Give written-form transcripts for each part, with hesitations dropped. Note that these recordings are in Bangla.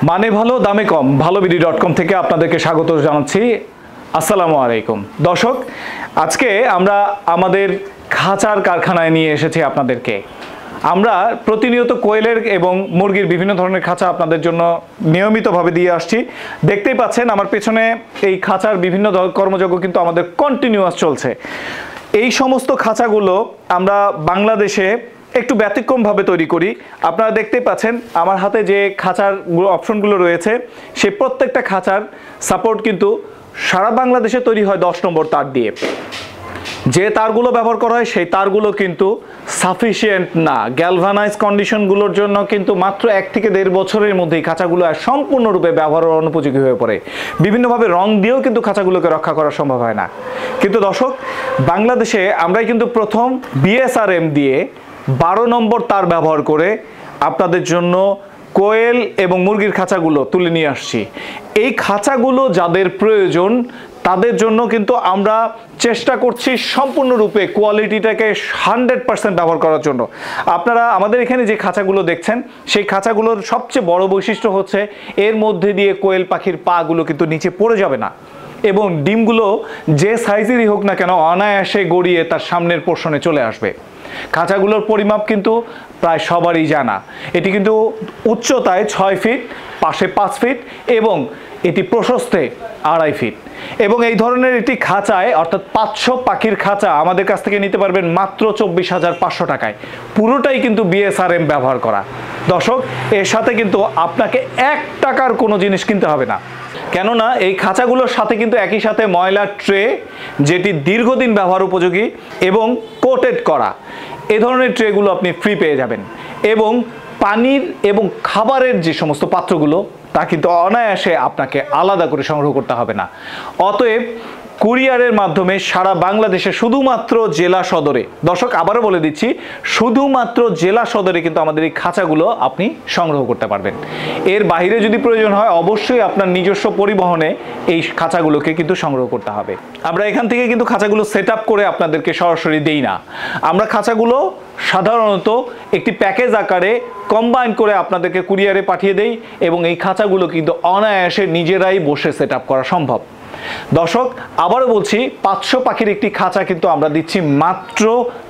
মানে ভালো দামে কম ভালোবিডি.com থেকে আপনাদেরকে স্বাগত জানাচ্ছি। আসসালামু আলাইকুম দর্শক, আজকে আমরা আমাদের খাঁচার কারখানায় নিয়ে এসেছি আপনাদেরকে। আমরা প্রতিনিয়ত কোয়েলের এবং মুরগির বিভিন্ন ধরনের খাঁচা আপনাদের জন্য নিয়মিতভাবে দিয়ে আসছি। দেখতেই পাচ্ছেন আমার পেছনে এই খাঁচার বিভিন্ন কর্মযজ্ঞ কিন্তু আমাদের কন্টিনিউয়াস চলছে। এই সমস্ত খাঁচাগুলো আমরা বাংলাদেশে একটু ব্যতিক্রমভাবে তৈরি করি। আপনারা দেখতেই পাচ্ছেন আমার হাতে যে খাঁচার অপশনগুলো রয়েছে, সেই প্রত্যেকটা খাঁচার সাপোর্ট কিন্তু সারা বাংলাদেশে তৈরি হয় 10 নম্বর তার দিয়ে। যে তারগুলো ব্যবহার করা হয় সেই তারগুলো কিন্তু সাফিসিয়েন্ট না। গ্যালভানাইজ কন্ডিশনগুলোর জন্য কিন্তু মাত্র 1 থেকে 1.5 বছরের মধ্যেই খাঁচাগুলো সম্পূর্ণরূপে ব্যবহারের অনুপযোগী হয়ে পড়ে। বিভিন্নভাবে রং দিয়েও কিন্তু খাঁচাগুলোকে রক্ষা করা সম্ভব হয় না। কিন্তু দর্শক, বাংলাদেশে আমরাই কিন্তু প্রথম BSRM দিয়ে 12 নম্বর তার ব্যবহার করে আপনাদের জন্য কোয়েল এবং মুরগির খাঁচাগুলো তুলে নিয়ে আসছি। এই খাঁচাগুলো যাদের প্রয়োজন তাদের জন্য কিন্তু আমরা চেষ্টা করছি সম্পূর্ণরূপে কোয়ালিটিটাকে 100% ব্যবহার করার জন্য। আপনারা আমাদের এখানে যে খাঁচাগুলো দেখছেন, সেই খাঁচাগুলোর সবচেয়ে বড় বৈশিষ্ট্য হচ্ছে এর মধ্যে দিয়ে কোয়েল পাখির পাগুলো কিন্তু নিচে পড়ে যাবে না, এবং ডিমগুলো যে সাইজেরই হোক না কেন অনায়াসে গড়িয়ে তার সামনের পোর্শনে চলে আসবে। খাঁচাগুলোর পরিমাপ কিন্তু প্রায় সবারই জানা। এটি কিন্তু উচ্চতায় 6 ফিট, পাশে 5 ফিট এবং এটি প্রশস্তে 2.5 ফিট। এবং এই ধরনের একটি খাঁচায় অর্থাৎ 500 পাখির খাঁচা আমাদের কাছ থেকে নিতে পারবেন মাত্র 24,500 টাকায়। পুরোটাই কিন্তু BSRM ব্যবহার করা। দর্শক, এর সাথে কিন্তু আপনাকে 1 টাকার কোনো জিনিস কিনতে হবে না, কেননা এই খাঁচাগুলোর সাথে কিন্তু একই সাথে ময়লার ট্রে, যেটি দীর্ঘদিন ব্যবহার উপযোগী এবং কোটেড করা, এ ধরনের ট্রেগুলো আপনি ফ্রি পেয়ে যাবেন। এবং পানির এবং খাবারের যে সমস্ত পাত্রগুলো, তা কিন্তু অনায়াসে আপনাকে আলাদা করে সংগ্রহ করতে হবে না। অতএব কুরিয়ারের মাধ্যমে সারা বাংলাদেশে শুধুমাত্র জেলা সদরে, দর্শক আবারও বলে দিচ্ছি, শুধুমাত্র জেলা সদরে কিন্তু আমাদের এই খাঁচাগুলো আপনি সংগ্রহ করতে পারবেন। এর বাইরে যদি প্রয়োজন হয় অবশ্যই আপনার নিজস্ব পরিবহনে এই খাঁচাগুলোকে কিন্তু সংগ্রহ করতে হবে। আমরা এখান থেকে কিন্তু খাঁচাগুলো সেট আপ করে আপনাদেরকে সরাসরি দেই না। আমরা খাঁচাগুলো সাধারণত একটি প্যাকেজ আকারে কম্বাইন করে আপনাদেরকে কুরিয়ারে পাঠিয়ে দেই, এবং এই খাঁচাগুলো কিন্তু অনায়াসে নিজেরাই বসে সেট আপ করা সম্ভব। দর্শক আবারও বলছি, 500 পাখির একটি খাঁচা কিন্তু আমরা দিচ্ছি মাত্র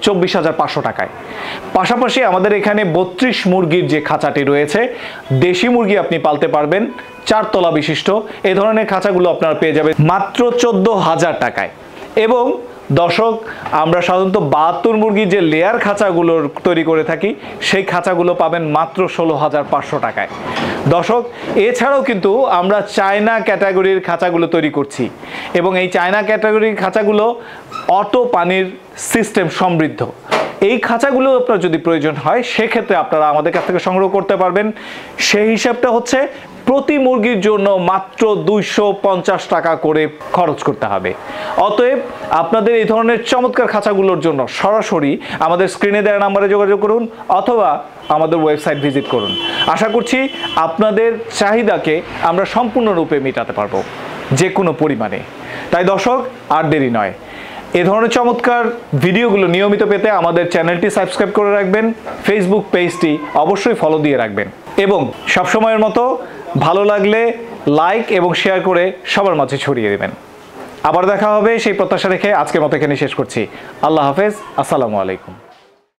24,500 টাকায়। পাশাপাশি আমাদের এখানে 32 মুরগির যে খাঁচাটি রয়েছে, দেশি মুরগি আপনি পালতে পারবেন 4 তলা বিশিষ্ট। এই ধরনের খাঁচাগুলো আপনারা পেয়ে যাবেন মাত্র 14,000 টাকায়। এবং দর্শক, আমরা সাধারণত 72 মুরগির যে লেয়ার খাঁচাগুলো তৈরি করে থাকি, সেই খাঁচাগুলো পাবেন মাত্র 16,500 টাকায়। দর্শক, এছাড়াও কিন্তু আমরা চায়না ক্যাটাগরির খাঁচাগুলো তৈরি করছি, এবং এই চায়না ক্যাটাগরির খাঁচাগুলো অটো পানির সিস্টেম সমৃদ্ধ। এই খাঁচাগুলো আপনার যদি প্রয়োজন হয় সেক্ষেত্রে আপনারা আমাদের কাছ থেকে সংগ্রহ করতে পারবেন। সেই হিসাবটা হচ্ছে প্রতি মুরগির জন্য মাত্র 250 টাকা করে খরচ করতে হবে। অতএব আপনাদের এই ধরনের চমৎকার খাঁচাগুলোর জন্য সরাসরি আমাদের স্ক্রিনে দেওয়া নাম্বারে যোগাযোগ করুন অথবা আমাদের ওয়েবসাইট ভিজিট করুন। আশা করছি আপনাদের চাহিদাকে আমরা সম্পূর্ণরূপে মেটাতে পারবো যে কোনো পরিমাণে। তাই দর্শক, আর দেরি নয়, এ ধরনের চমৎকার ভিডিওগুলো নিয়মিত পেতে আমাদের চ্যানেলটি সাবস্ক্রাইব করে রাখবেন, ফেসবুক পেজটি অবশ্যই ফলো দিয়ে রাখবেন, এবং সবসময়ের মতো ভালো লাগলে লাইক এবং শেয়ার করে সবার মাঝে ছড়িয়ে দেবেন। আবার দেখা হবে সেই প্রত্যাশা রেখে আজকের মতো এখানে শেষ করছি। আল্লাহ হাফেজ, আসসালামু আলাইকুম।